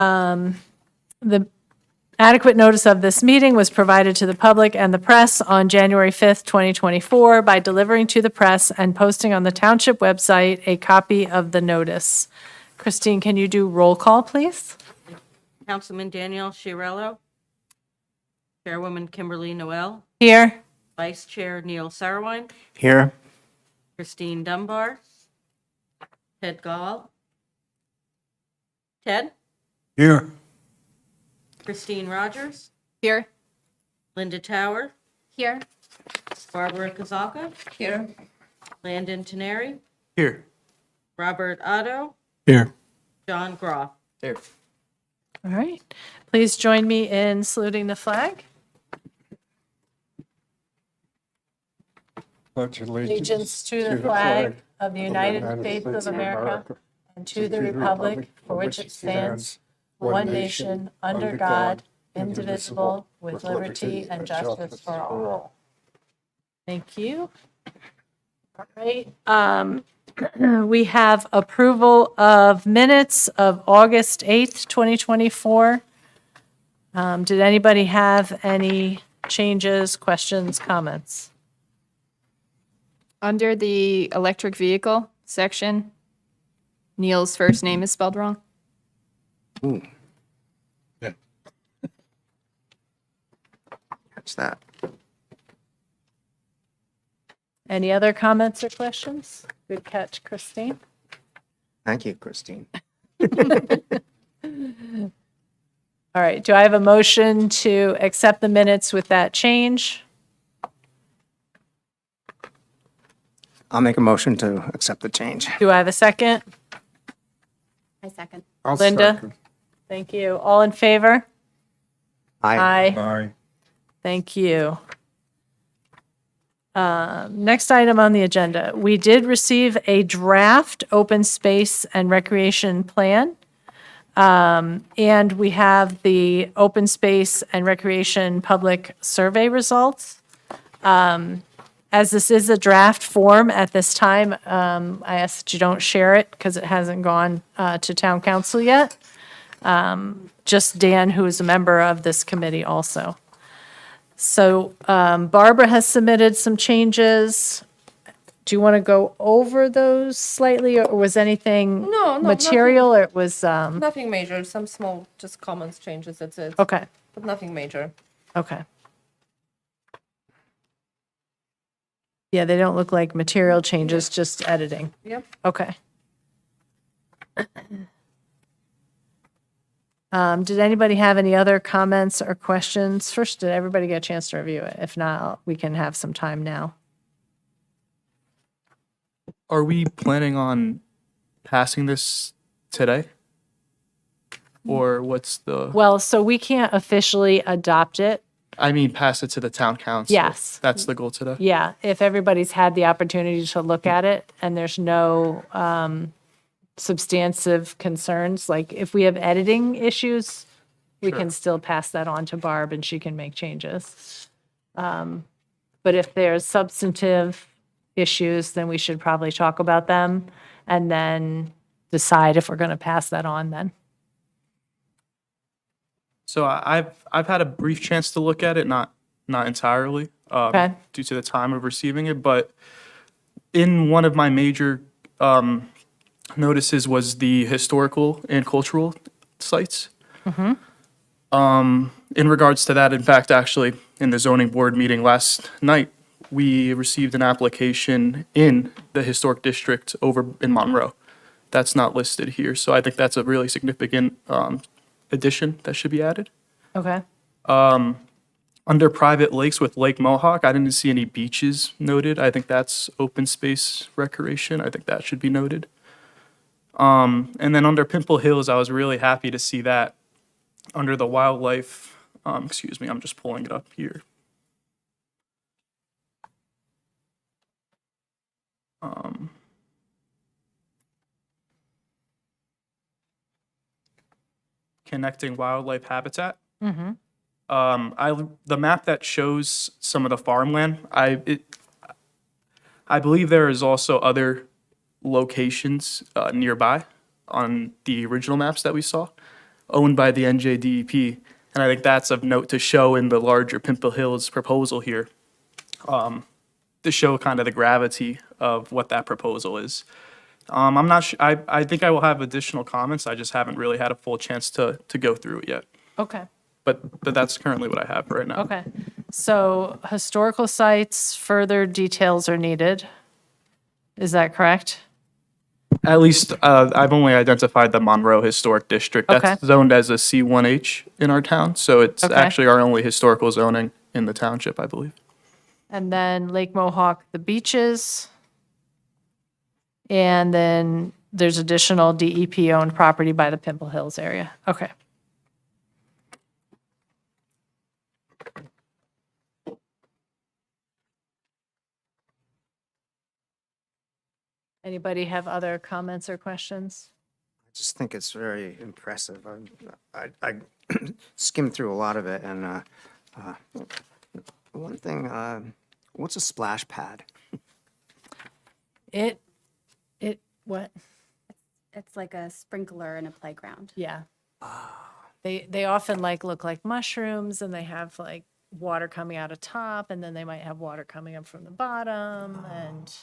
The adequate notice of this meeting was provided to the public and the press on January 5th, 2024 by delivering to the press and posting on the township website a copy of the notice. Christine, can you do roll call, please? Councilman Danielle Chiarello. Chairwoman Kimberly Noel. Here. Vice Chair Neil Sarwine. Here. Christine Dunbar. Ted Gall. Ted. Here. Christine Rogers. Here. Linda Tower. Here. Barbara Kazaka. Here. Landon Teneri. Here. Robert Otto. Here. John Groff. Here. All right. Please join me in saluting the flag. Pledge Allegiance to the flag of the United States of America and to the republic for which it stands, one nation, under God, indivisible, with liberty and justice for all. Thank you. All right. We have approval of minutes of August 8th, 2024. Did anybody have any changes, questions, comments? Under the electric vehicle section, Neil's first name is spelled wrong. That's that. Any other comments or questions? Good catch, Christine. Thank you, Christine. All right, do I have a motion to accept the minutes with that change? I'll make a motion to accept the change. Do I have a second? I second. Linda? Thank you. All in favor? Aye. Aye. Thank you. Next item on the agenda, we did receive a draft open space and recreation plan. And we have the open space and recreation public survey results. As this is a draft form at this time, I ask that you don't share it because it hasn't gone to town council yet. Just Dan, who is a member of this committee also. So Barbara has submitted some changes. Do you want to go over those slightly, or was anything No, material, or it was, Nothing major, some small, just comments, changes, that's it. okay, But nothing major. okay. Yeah, they don't look like material changes, just editing. Yep. Okay. Did anybody have any other comments or questions? First, did everybody get a chance to review it? If not, we can have some time now. Are we planning on passing this today? Or what's the, Well, so we can't officially adopt it. I mean, pass it to the town council? Yes. That's the goal today? Yeah, if everybody's had the opportunity to look at it and there's no substantive concerns, like if we have editing issues, we can still pass that on to Barb and she can make changes. But if there's substantive issues, then we should probably talk about them and then decide if we're going to pass that on then. So I've had a brief chance to look at it, not entirely, Okay. due to the time of receiving it, but in one of my major notices was the historical and cultural sites. In regards to that, in fact, actually, in the zoning board meeting last night, we received an application in the historic district over in Monroe. That's not listed here, so I think that's a really significant addition that should be added. Okay. Under private lakes with Lake Mohawk, I didn't see any beaches noted. I think that's open space recreation. I think that should be noted. And then under Pimple Hills, I was really happy to see that under the wildlife, excuse me, I'm just pulling it up here. Connecting wildlife habitat. The map that shows some of the farmland, I believe there is also other locations nearby on the original maps that we saw. owned by the NJDEP. And I think that's of note to show in the larger Pimple Hills proposal here, to show kind of the gravity of what that proposal is. I'm not sure, I think I will have additional comments. I just haven't really had a full chance to go through it yet. Okay. But that's currently what I have right now. Okay. So historical sites, further details are needed. Is that correct? At least I've only identified the Monroe Historic District. That's Okay. zoned as a C1H in our town, so it's Okay. actually our only historical zoning in the township, I believe. And then Lake Mohawk, the beaches. And then there's additional DEP-owned property by the Pimple Hills area. Okay. Anybody have other comments or questions? I just think it's very impressive. I skimmed through a lot of it, and one thing, what's a splash pad? What? It's like a sprinkler in a playground. Yeah. They often look like mushrooms, and they have like water coming out of top, and then they might have water coming up from the bottom, and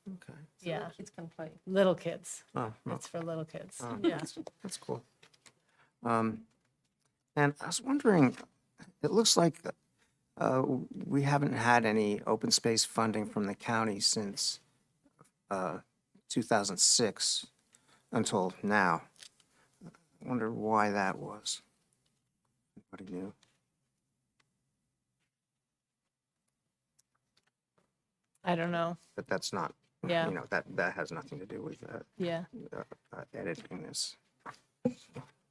Okay. yeah, Kids can play. little kids. Oh, It's for little kids. oh, Yeah. that's cool. And I was wondering, it looks like we haven't had any open space funding from the county since 2006 until now. I wonder why that was. Anybody knew? I don't know. But that's not, Yeah. that has nothing to do with Yeah. editing this.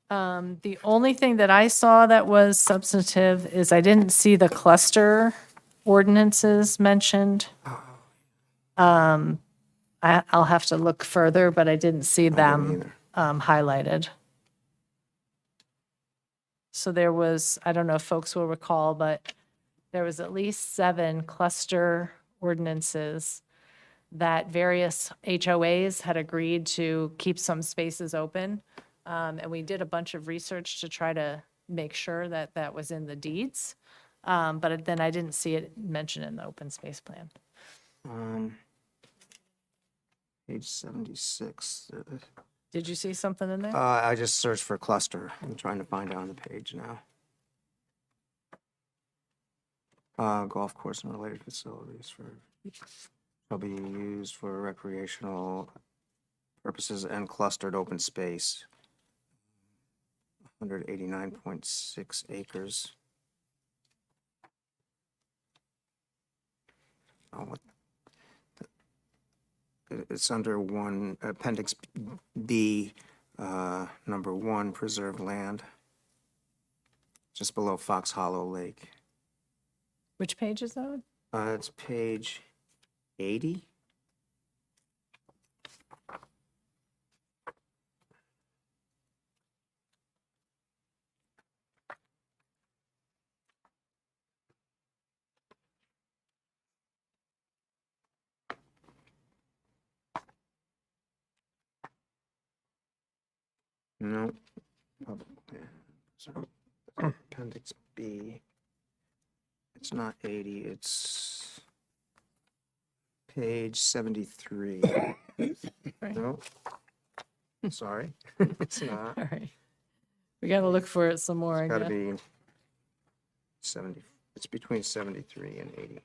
The only thing that I saw that was substantive is I didn't see the cluster ordinances mentioned. I'll have to look further, but I didn't see them highlighted. So there was, I don't know if folks will recall, but there was at least 7 cluster ordinances that various HOAs had agreed to keep some spaces open. And we did a bunch of research to try to make sure that that was in the deeds. But then I didn't see it mentioned in the open space plan. Page 76. Did you see something in there? I just searched for cluster. I'm trying to find it on the page now. Golf course and related facilities shall be used for recreational purposes and clustered open space. 189.6 acres. It's under one, Appendix B, number 1, preserved land, just below Fox Hollow Lake. Which page is that on? It's page 80. No. Oh, yeah. Sorry. Appendix B. It's not 80, it's page 73. No. Sorry, it's not. All right. We got to look for it some more, I It's gotta guess. be 70, it's between 73 and 80.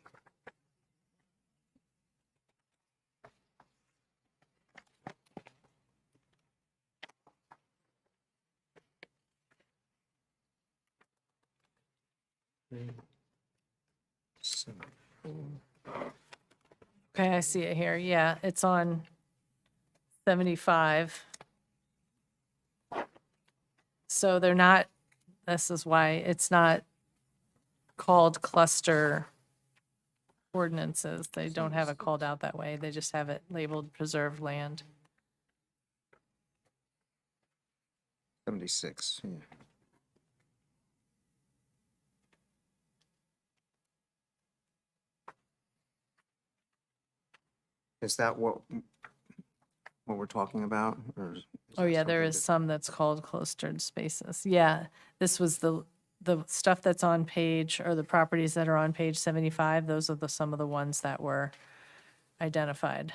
Okay, I see it here. Yeah, it's on 75. So they're not, this is why it's not called cluster ordinances. They don't have it called out that way. They just have it labeled preserved land. 76, yeah. Is that what what we're talking about? Or is Oh, that yeah, there something is that- some that's called clustered spaces. Yeah, this was the stuff that's on page, or the properties that are on page 75, those are some of the ones that were identified.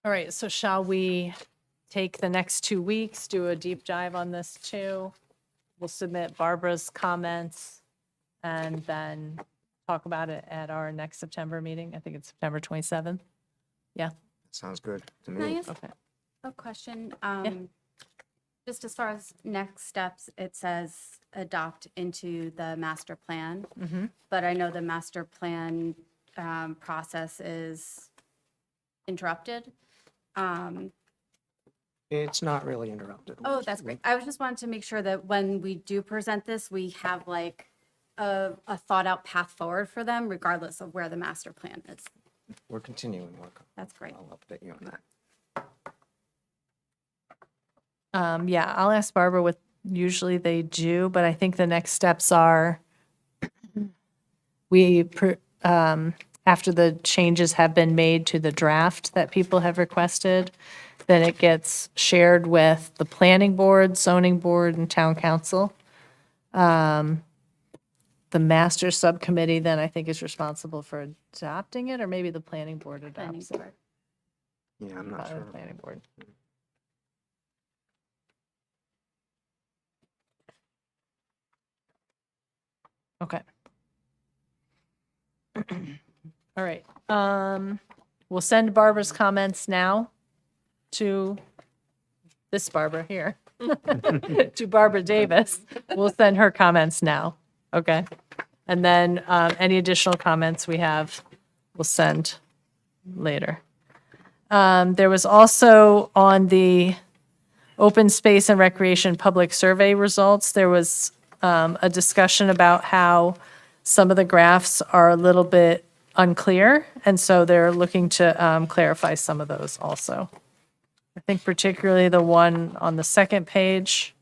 All right, so shall we take the next 2 weeks, do a deep dive on this too? We'll submit Barbara's comments and then talk about it at our next September meeting. I think it's September 27th. Yeah, Sounds good to Can I me. ask okay. a question? Just as far as next steps, it says adopt into the master plan. But I know the master plan process is interrupted. It's not really interrupted. Oh, that's great. I was just wanted to make sure that when we do present this, we have like a thought out path forward for them, regardless of where the master plan is. We're continuing work. That's great. I'll update you on that. Yeah, I'll ask Barbara what usually they do, but I think the next steps are after the changes have been made to the draft that people have requested, then it gets shared with the planning board, zoning board, and town council. The master subcommittee then I think is responsible for adopting it, or maybe the planning board Planning adopts it. board. Yeah, I'm not Probably sure. the planning board. Okay. All right. We'll send Barbara's comments now to this Barbara here, to Barbara Davis. We'll send her comments now. Okay. And then any additional comments we have, we'll send later. There was also on the open space and recreation public survey results, there was a discussion about how some of the graphs are a little bit unclear, and so they're looking to clarify some of those also. I think particularly the one on the second page,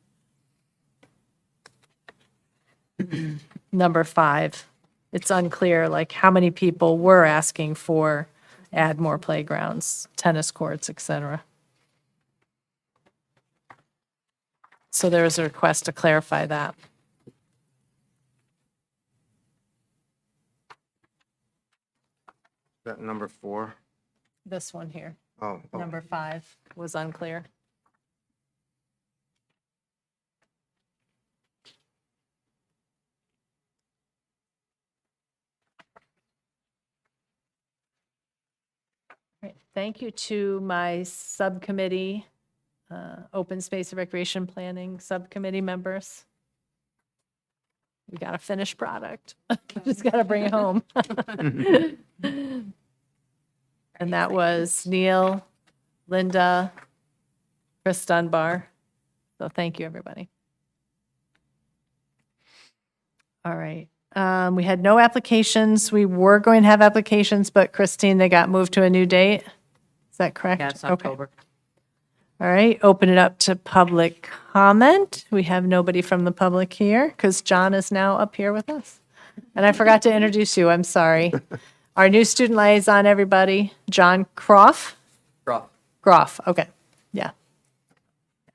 number 5. It's unclear, like how many people were asking for add more playgrounds, tennis courts, etc. So there was a request to clarify that. Is that number 4? This one here, Oh, number 5, was unclear. Right, thank you to my subcommittee, Open Space and Recreation Planning Subcommittee members. We got a finished product. Just got to bring it home. And that was Neil, Linda, Chris Dunbar. So thank you, everybody. All right. We had no applications. We were going to have applications, but Christine, they got moved to a new date. Is that correct? Yeah, it's Okay. October. All right, open it up to public comment. We have nobody from the public here because John is now up here with us. And I forgot to introduce you, I'm sorry. Our new student liaison, everybody, John Croft. Rob, Groff, okay, yeah.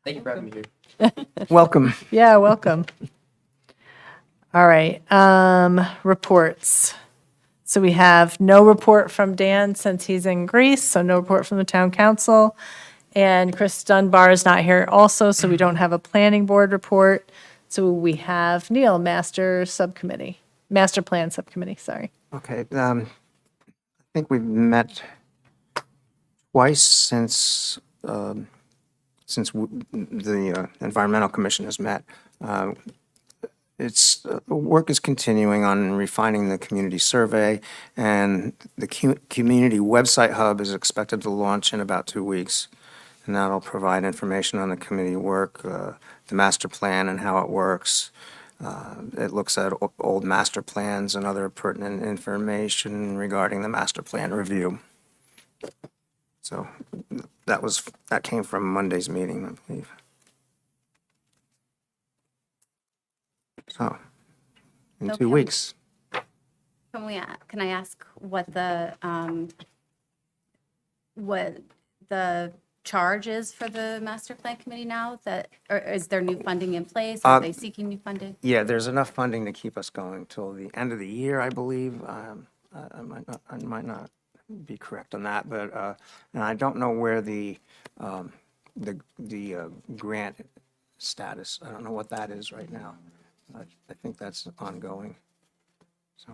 thank you for having me here. welcome. Yeah, welcome. All right, reports. So we have no report from Dan since he's in Greece, so no report from the town council. And Chris Dunbar is not here also, so we don't have a planning board report. So we have Neil, master plan subcommittee, sorry. Okay, I think we've met twice since the Environmental Commission has met. Work is continuing on refining the community survey, and the community website hub is expected to launch in about 2 weeks. And that'll provide information on the committee work, the master plan and how it works. It looks at old master plans and other pertinent information regarding the master plan review. So that came from Monday's meeting, I believe. So, in So 2 can- weeks. Can I ask what the charge is for the master plan committee now? Or is there new funding in place? Are they seeking new funding? Yeah, there's enough funding to keep us going till the end of the year, I believe. I might not be correct on that, but, and I don't know where the grant status, I don't know what that is right now. I think that's ongoing, so.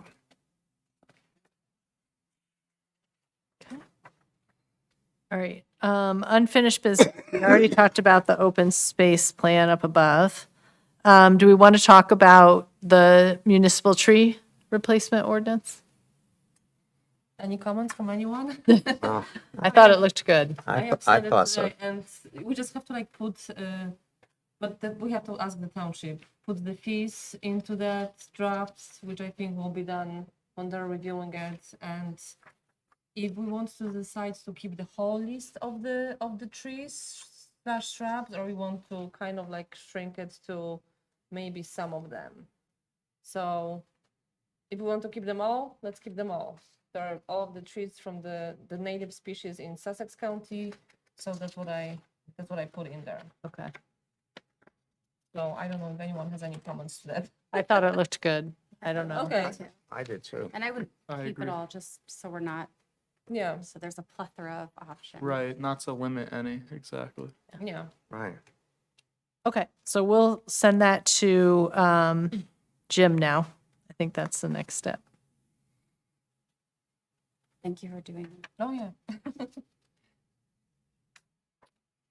All right, unfinished business. We already talked about the open space plan up above. Do we want to talk about the municipal tree replacement ordinance? Any comments from anyone? I thought it looked good. I uploaded thought so. today, and we just have to like put, we have to ask the township, put the fees into that draft, which I think will be done when they're reviewing it. And if we want to decide to keep the whole list of the trees / shrubs, or we want to kind of like shrink it to maybe some of them. So if we want to keep them all, let's keep them all. There are all of the trees from the native species in Sussex County. So that's what I put in there. Okay. So I don't know if anyone has any comments to that. I thought it looked good. I don't know. Okay, I did too. And I would I keep agree. it all, just so we're not, yeah, so there's a plethora of options. Right, not to limit any, exactly. yeah. Right. Okay, so we'll send that to Jim now. I think that's the next step. Thank you for doing that. Oh, yeah.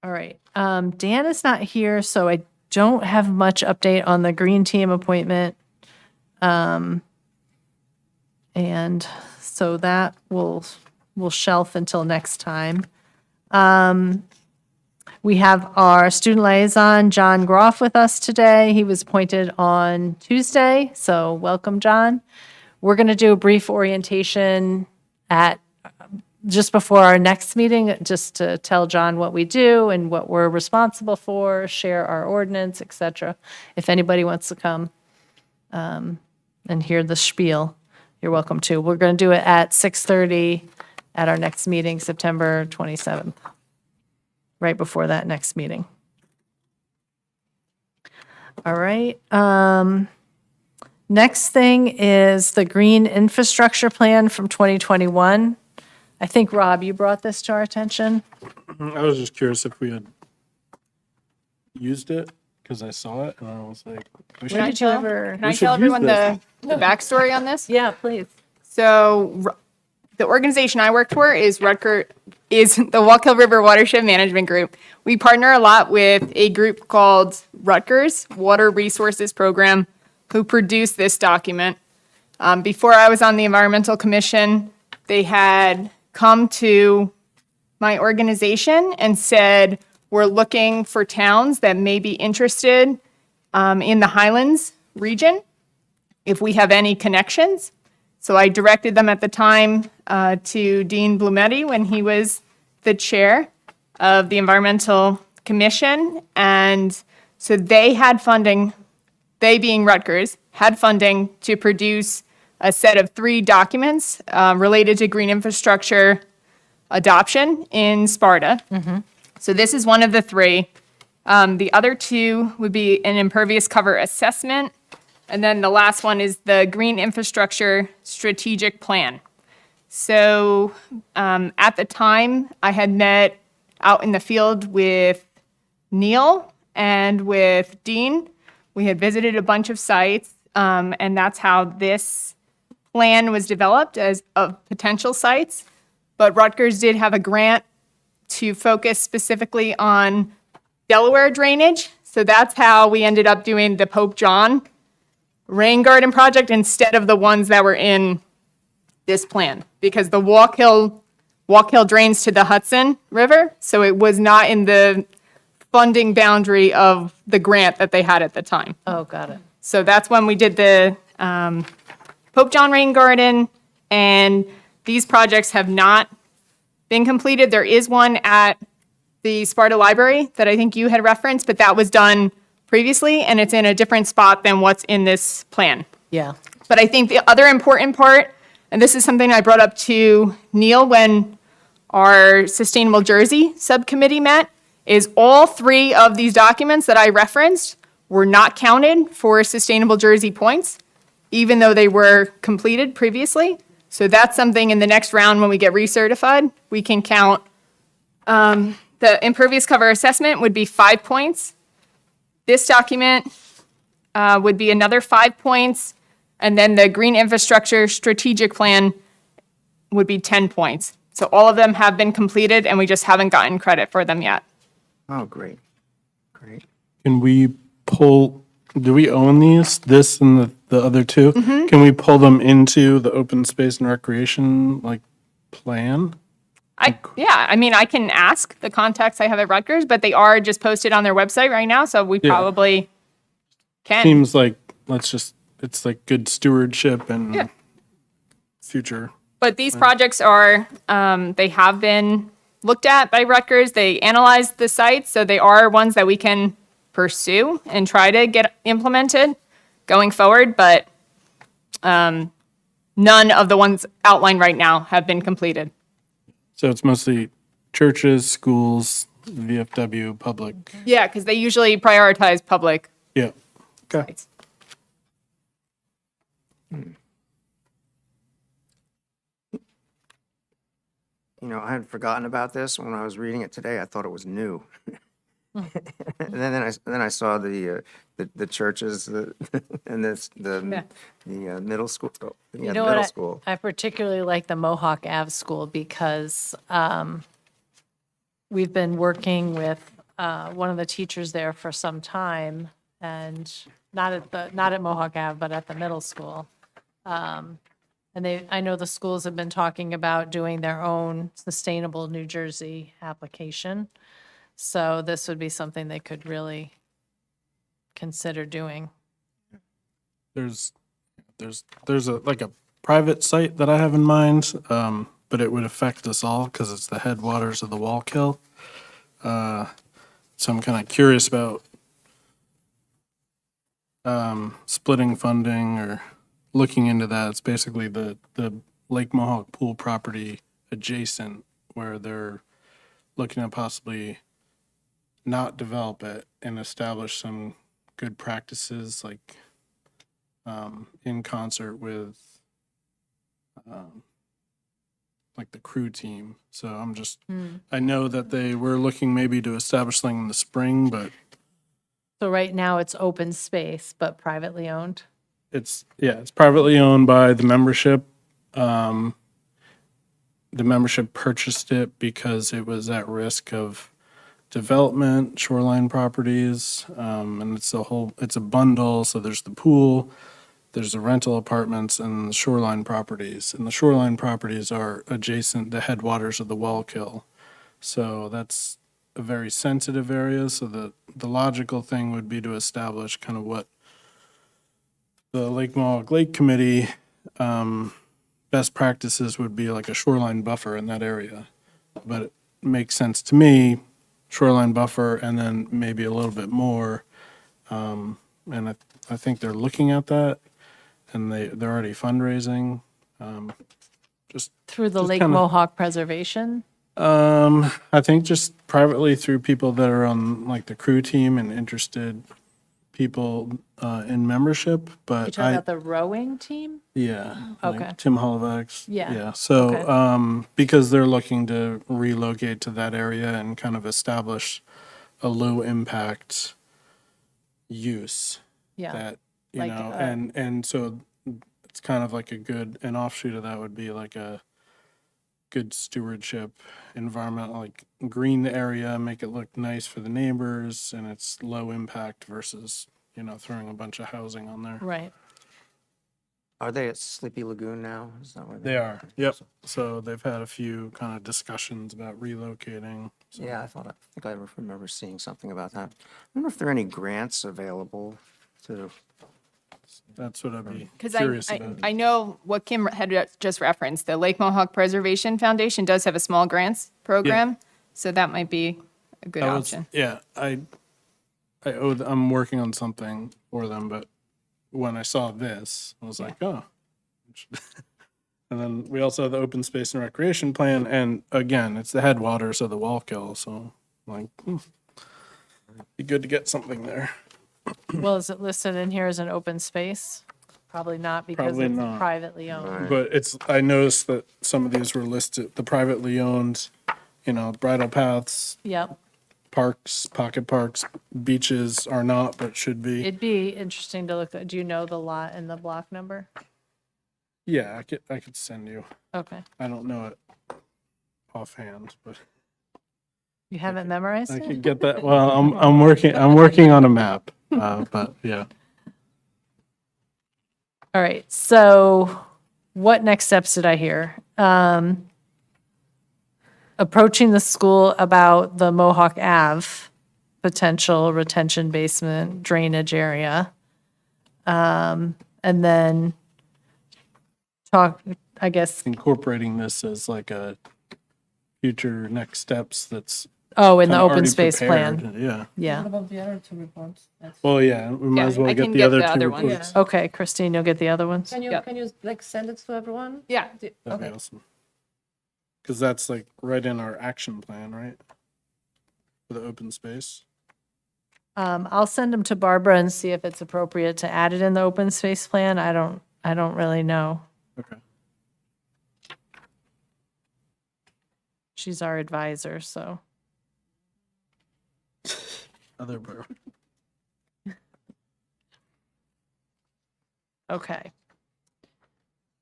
All right. Dan is not here, so I don't have much update on the green team appointment. And so that will shelf until next time. We have our student liaison, John Groff, with us today. He was appointed on Tuesday, so welcome, John. We're going to do a brief orientation at just before our next meeting, just to tell John what we do and what we're responsible for, share our ordinance, et cetera. If anybody wants to come and hear the spiel, you're welcome to. We're going to do it at 6:30 at our next meeting, September 27th, right before that next meeting. All right. Next thing is the green infrastructure plan from 2021. I think, Rob, you brought this to our attention. I was just curious if we had used it because I saw it and I was like, we When did you tell- ever? Can I We should tell everyone use the backstory on this? Yeah, please. So the organization I work for is the Wallkill River Watershed Management Group. We partner a lot with a group called Rutgers Water Resources Program, who produced this document. Before I was on the Environmental Commission, they had come to my organization and said, we're looking for towns that may be interested in the Highlands region, if we have any connections. So I directed them at the time to Dean Blumetti when he was the chair of the Environmental Commission. And so they had funding, they being Rutgers, had funding to produce a set of 3 documents related to green infrastructure adoption in Sparta. So this is one of the 3. The other 2 would be an impervious cover assessment. And then the last one is the Green Infrastructure Strategic Plan. So at the time, I had met out in the field with Neil and with Dean. We had visited a bunch of sites, and that's how this plan was developed as of potential sites. But Rutgers did have a grant to focus specifically on Delaware drainage. So that's how we ended up doing the Pope John rain garden project instead of the ones that were in this plan, because the Wallkill drains to the Hudson River, so it was not in the funding boundary of the grant that they had at the time. Oh, got it. So that's when we did the Pope John Rain Garden, and these projects have not been completed. There is one at the Sparta Library that I think you had referenced, but that was done previously, and it's in a different spot than what's in this plan. Yeah. But I think the other important part, and this is something I brought up to Neil when our Sustainable Jersey subcommittee met, is all three of these documents that I referenced were not counted for Sustainable Jersey points, even though they were completed previously. So that's something in the next round when we get recertified, we can count. The impervious cover assessment would be 5 points. This document would be another 5 points. And then the green infrastructure strategic plan would be 10 points. So all of them have been completed and we just haven't gotten credit for them yet. Oh, great. Great. Can we pull, do we own this and the other two? Can we pull them into the open space and recreation, like, plan? Yeah, I mean, I can ask the contacts I have at Rutgers, but they are just posted on their website right now, so we Yeah. probably can. Seems like, it's like good stewardship Yeah. and future. But these projects are, they have been looked at by Rutgers. They analyzed the sites, so they are ones that we can pursue and try to get implemented going forward. But none of the ones outlined right now have been completed. So it's mostly churches, schools, VFW, public. Yeah, because they usually prioritize public Yeah. Okay. sites. You know, I had forgotten about this. When I was reading it today, I thought it was new. And then I saw the churches, and the middle school, You know middle what? school. I particularly like the Mohawk Ave School because we've been working with one of the teachers there for some time, and not at Mohawk Ave, but at the middle school. And I know the schools have been talking about doing their own sustainable New Jersey application. So this would be something they could really consider doing. There's like a private site that I have in mind, but it would affect us all because it's the headwaters of the Wallkill. So I'm kind of curious about splitting funding or looking into that. It's basically the Lake Mohawk pool property adjacent where they're looking at possibly not develop it and establish some good practices like in concert with like the crew team. So I'm just, I know that they were looking maybe to establish something in the spring, but So right now it's open space, but privately owned. it's privately owned by the membership. The membership purchased it because it was at risk of development, shoreline properties, and it's a bundle. So there's the pool, there's the rental apartments, and the shoreline properties. And the shoreline properties are adjacent to headwaters of the Wallkill. So that's a very sensitive area. So the logical thing would be to establish kind of what the Lake Mohawk Lake Committee best practices would be, like a shoreline buffer in that area. But it makes sense to me, shoreline buffer and then maybe a little bit more. And I think they're looking at that and they're already fundraising. Through the Just Lake kinda- Mohawk Preservation. I think just privately through people that are on like the crew team and interested people in membership, You but talking about the rowing team? yeah. like Okay. Tim Holloway's. Yeah. Yeah. So, Okay. because they're looking to relocate to that area and kind of establish a low impact use Yeah. that, Like, and so it's kind of like an offshoot of that would be like a good stewardship environment, like green the area, make it look nice for the neighbors, and it's low impact versus, throwing a bunch of housing on there. Right. Are they at Sleepy Lagoon now? Is that where They are. Yep. So they've had a few kind of discussions about relocating. So Yeah, I think I remember seeing something about that. I wonder if there are any grants available to, that's what I'd be Because curious about. I know what Kim had just referenced, the Lake Mohawk Preservation Foundation does have a small grants program. So that might be a good I was- option. Yeah, I'm working on something for them, but when I saw this, I was like, oh. And then we also have the open space and recreation plan, and again, it's the headwaters of the Wallkill, so like, be good to get something there. Well, is it listed in here as an open space? Probably not because Probably it's not. privately owned. But I noticed that some of these were listed, the privately owned, bridle paths, Yep. parks, pocket parks, beaches are not, but should be. It'd be interesting to look at. Do you know the lot and the block number? Yeah, I could send you. Okay. I don't know it offhand, but You haven't memorized I it? could get that. Well, I'm working on a map. But yeah. All right. So what next steps did I hear? Approaching the school about the Mohawk Ave potential retention basement drainage area. And then talk, I guess, Incorporating this as like a future next steps that's oh, in the kinda open already space plan. prepared. Yeah. Yeah. What about the other two reports? Well, yeah, we might Yeah, as well I get can the get other the two other ones. reports. Okay, Christine, you'll get the other ones? Can you Yep. can you like send it to everyone? Yeah. That'd Okay. be awesome. Because that's like right in our action plan, right? For the open space. I'll send them to Barbara and see if it's appropriate to add it in the open space plan. I don't really know. Okay. She's our advisor, so. Other bar. Okay.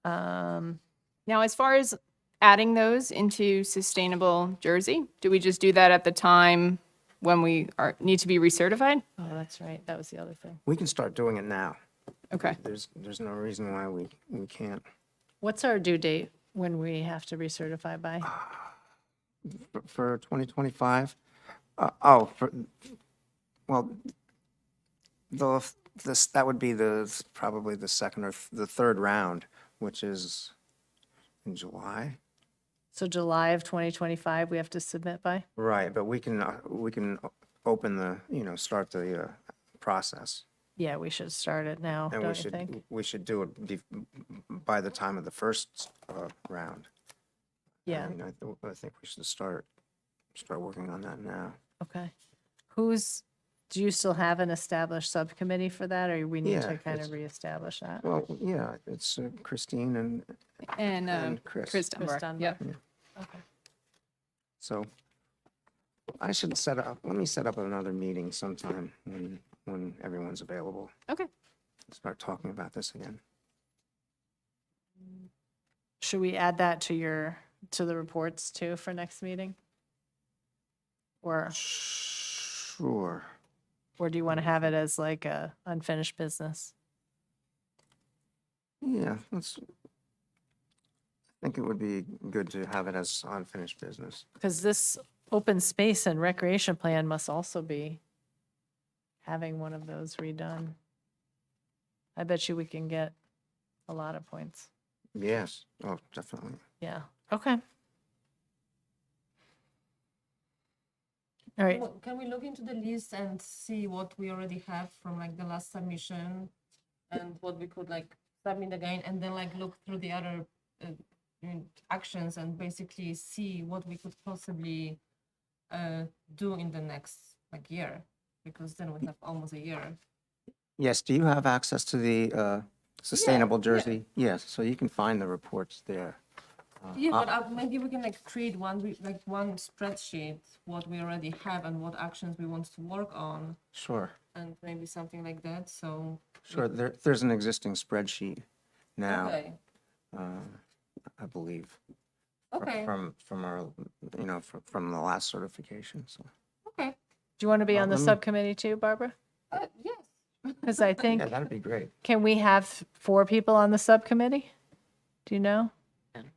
Now, as far as adding those into sustainable Jersey, do we just do that at the time when we need to be recertified? Oh, that's right. That was the other thing. We can start doing it now. Okay. There's no reason why we can't. What's our due date when we have to recertify by? For 2025? Well, that would be probably the second or the third round, which is in July. So July of 2025, we have to submit by? Right, but we can open start the process. Yeah, we should start it now, And don't you think? we should do it by the time of the first round. Yeah, I mean, I think we should start working on that now. okay. Do you still have an established subcommittee for that, or we need Yeah, to kind it's- of reestablish that? Well, yeah, it's Christine and And Chris. Chris Dunbar. Dunbar. Yep. Okay. So I should let me set up another meeting sometime when everyone's available. Okay. Start talking about this again. Should we add that to the reports too for next meeting? Or Sure. do you want to have it as like a unfinished business? Yeah, I think it would be good to have it as unfinished business. Because this open space and recreation plan must also be having one of those redone. I bet you we can get a lot of points. Yes, oh, definitely. Yeah, okay. All right, Can we look into the list and see what we already have from like the last submission and what we could like submit again and then like look through the other actions and basically see what we could possibly do in the next like year, because then we have almost a year. Yes, do you have access to the Sustainable yeah. Jersey? Yes, so you can find the reports there. Yeah, but maybe we can like create one spreadsheet, what we already have and what actions we want to work on, Sure, and maybe something like that. So sure. There's an existing spreadsheet now, okay, I believe, okay, from our, from the last certification, so. okay. do you want to be on the let me- subcommittee too, Barbara? Yes. Because I think, Yeah, that'd be great. can we have 4 people on the subcommittee? Do you know?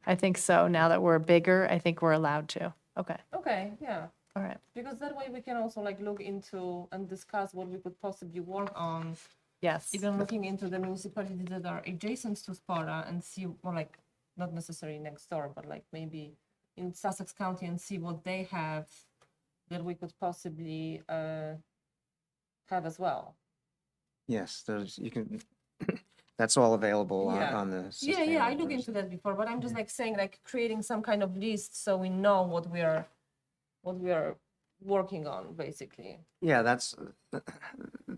I think so. Now that we're bigger, I think we're allowed to. Okay, Okay, yeah. all right. Because that way we can also like look into and discuss what we could possibly work on, Yes. even looking into the municipalities that are adjacent to Sparta and see, well, like, not necessarily next door, but like maybe in Sussex County and see what they have that we could possibly have as well. Yes, you can, that's all available Yeah. on the. Yeah, I sustainable looked website. into that before, but I'm just like saying, like creating some kind of list so we know what we are working on, basically. Yeah, that's the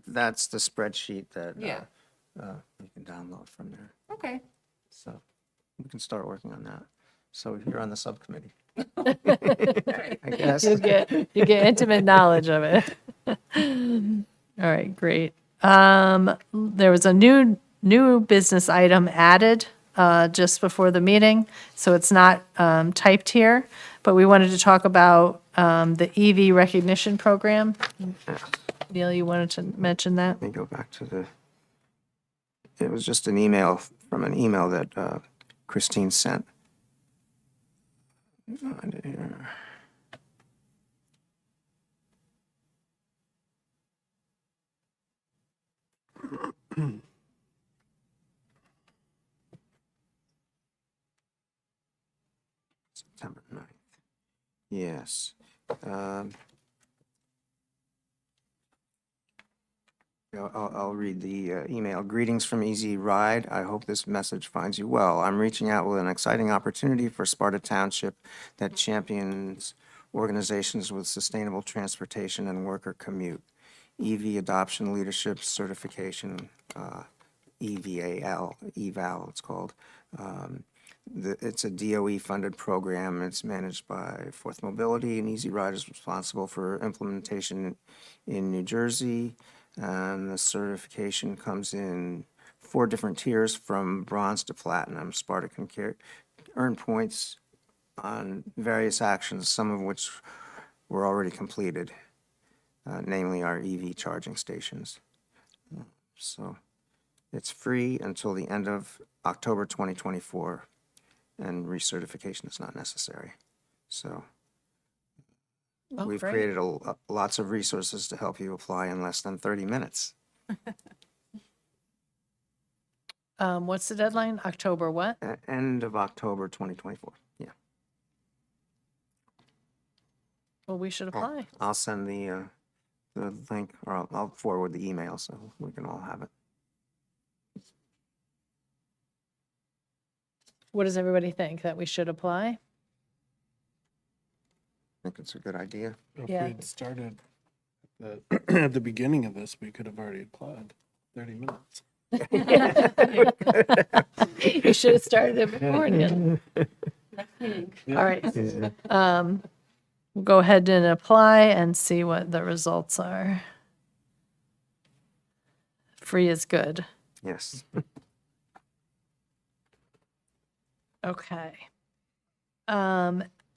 spreadsheet that Yeah. you can download from there. Okay. So we can start working on that. So you're on the subcommittee. I guess. You get intimate knowledge of it. All right, great. There was a new business item added just before the meeting, so it's not typed here, but we wanted to talk about the EV recognition program. Neil, you wanted to mention that? Let me go back to it was just an email that Christine sent. Find it here. September 9th. Yes. I'll read the email. Greetings from Easy Ride. I hope this message finds you well. I'm reaching out with an exciting opportunity for Sparta Township that champions organizations with sustainable transportation and worker commute. EV Adoption Leadership Certification, eval it's called. It's a DOE-funded program. It's managed by Fourth Mobility, and Easy Ride is responsible for implementation in New Jersey. And the certification comes in 4 different tiers from bronze to platinum. Sparta can earn points on various actions, some of which were already completed, namely our EV charging stations. So it's free until the end of October 2024, and recertification is not necessary. So Oh, we've great. created lots of resources to help you apply in less than 30 minutes. What's the deadline? October what? End of October 2024. Yeah. Well, we should apply. I'll send the link, or I'll forward the email so we can all have it. What does everybody think? That we should apply? I think it's a good idea. If Yeah. we'd started at the beginning of this, we could have already applied 30 minutes. You should have started it beforehand. All right. We'll go ahead and apply and see what the results are. Free is good. Yes. Okay.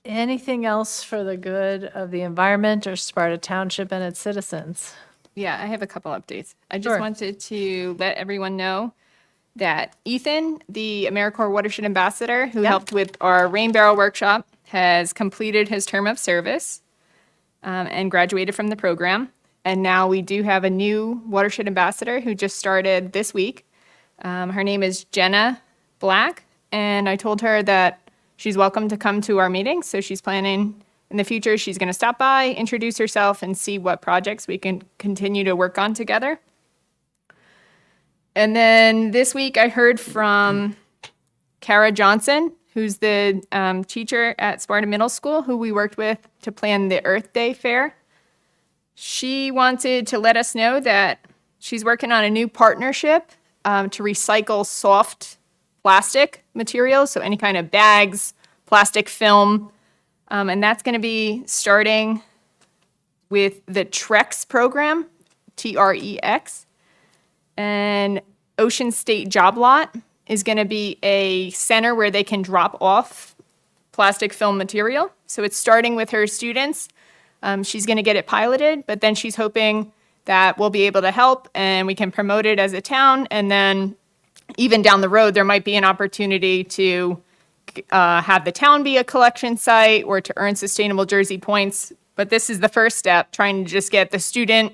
Anything else for the good of the environment or Sparta Township and its citizens? Yeah, I have a couple updates. I just Sure. wanted to let everyone know that Ethan, the AmeriCorps Watershed Ambassador, who Yep. helped with our rain barrel workshop, has completed his term of service and graduated from the program. And now we do have a new Watershed Ambassador who just started this week. Her name is Jenna Black, and I told her that she's welcome to come to our meeting. So she's planning in the future, she's going to stop by, introduce herself, and see what projects we can continue to work on together. And then this week I heard from Kara Johnson, who's the teacher at Sparta Middle School, who we worked with to plan the Earth Day Fair. She wanted to let us know that she's working on a new partnership to recycle soft plastic materials, so any kind of bags, plastic film, and that's going to be starting with the TREX program, TREX, and Ocean State Job Lot is going to be a center where they can drop off plastic film material. So it's starting with her students. She's going to get it piloted, but then she's hoping that we'll be able to help and we can promote it as a town, and then even down the road, there might be an opportunity to have the town be a collection site or to earn sustainable Jersey points. But this is the first step, trying to just get the student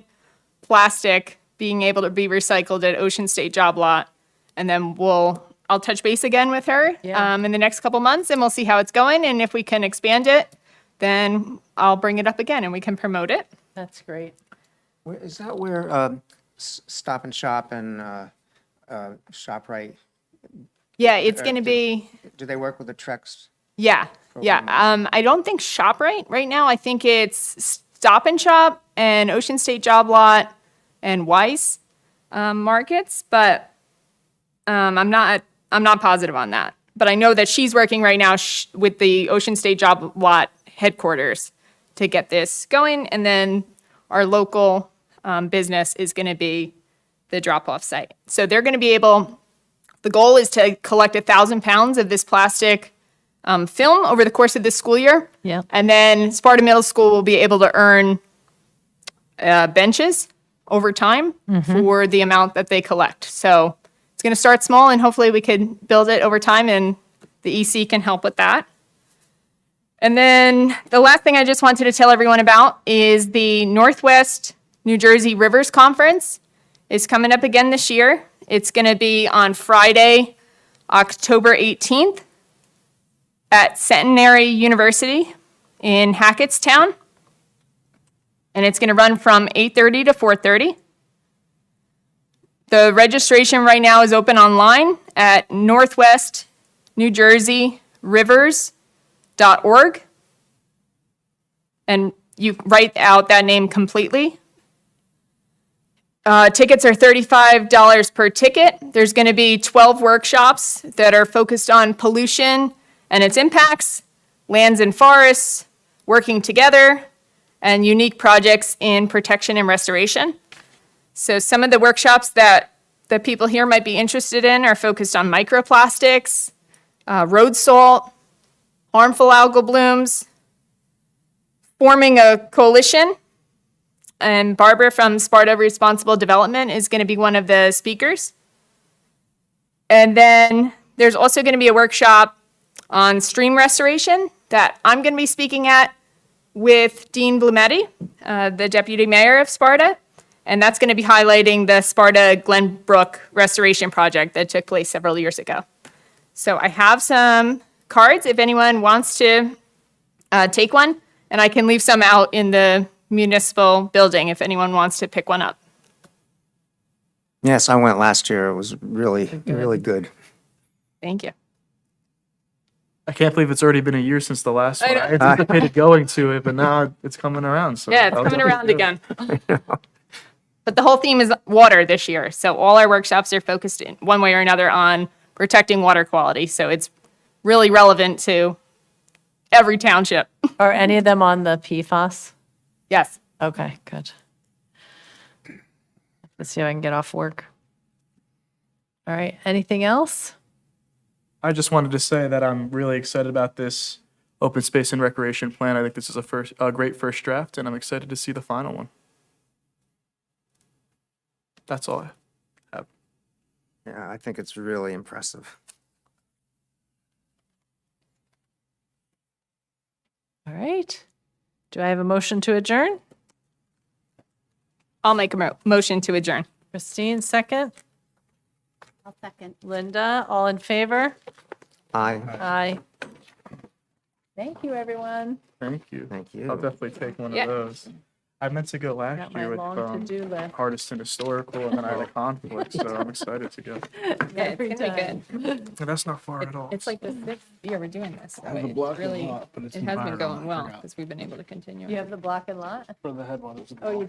plastic being able to be recycled at Ocean State Job Lot. And then I'll touch base again with her Yeah. in the next couple months, and we'll see how it's going and if we can expand it. then I'll bring it up again and we can promote it. That's great. Is that where Stop and Shop and ShopRite, Yeah, it's going to be, do they work with the Trex? yeah. I don't think ShopRite right now. I think it's Stop and Shop and Ocean State Job Lot and Weiss markets, but I'm not positive on that. But I know that she's working right now with the Ocean State Job Lot headquarters to get this going, and then our local business is going to be the drop-off site. So they're going to be able. The goal is to collect 1,000 pounds of this plastic film over the course of this school year. Yeah. And then Sparta Middle School will be able to earn benches over time for the amount that they collect. So it's going to start small, and hopefully we could build it over time, and the EC can help with that. And then the last thing I just wanted to tell everyone about is the Northwest New Jersey Rivers Conference is coming up again this year. It's going to be on Friday, October 18th at Centenary University in Hackettstown. And it's going to run from 8:30 to 4:30. The registration right now is open online at northwestnewjersey.rivers.org. And you write out that name completely. Tickets are $35 per ticket. There's going to be 12 workshops that are focused on pollution and its impacts, lands and forests, working together, and unique projects in protection and restoration. So some of the workshops that the people here might be interested in are focused on microplastics, road salt, harmful algal blooms, forming a coalition. And Barbara from Sparta Responsible Development is going to be one of the speakers. And then there's also going to be a workshop on stream restoration that I'm going to be speaking at with Dean Blumetti, the deputy mayor of Sparta. And that's going to be highlighting the Sparta Glenbrook restoration project that took place several years ago. So I have some cards if anyone wants to take one, and I can leave some out in the municipal building if anyone wants to pick one up. Yes, I went last year. It was really, really good. Thank you. I can't believe it's already been a year since the last I one. know. I anticipated going to it, but now it's coming around. So Yeah, it's I'll coming definitely around do it. again. But the whole theme is water this year. So all our workshops are focused in one way or another on protecting water quality. So it's really relevant to every township. Are any of them on the PFAS? Yes. Okay, good. Let's see if I can get off work. All right, anything else? I just wanted to say that I'm really excited about this open space and recreation plan. I think this is a great first draft, and I'm excited to see the final one. That's all I have. Yeah, I think it's really impressive. All right. Do I have a motion to adjourn? I'll make a motion to adjourn. Christine, second. I'll second. Linda, all in favor? Aye. Aye. Thank you, everyone. Thank you. Thank I'll you. definitely take one Yeah. of those. I meant to go last Got my year with long to-do list. Hardest and Historical, and then I had a conflict, so I'm excited to go. Every it's gonna be time. good. And that's not far at all. It's like the 6th year we're doing this. So I have a it block and really, lot, but it's it has been environmental, going I well forgot. because we've been able to continue. You have the block and lot? For the headwaters. Oh, you do?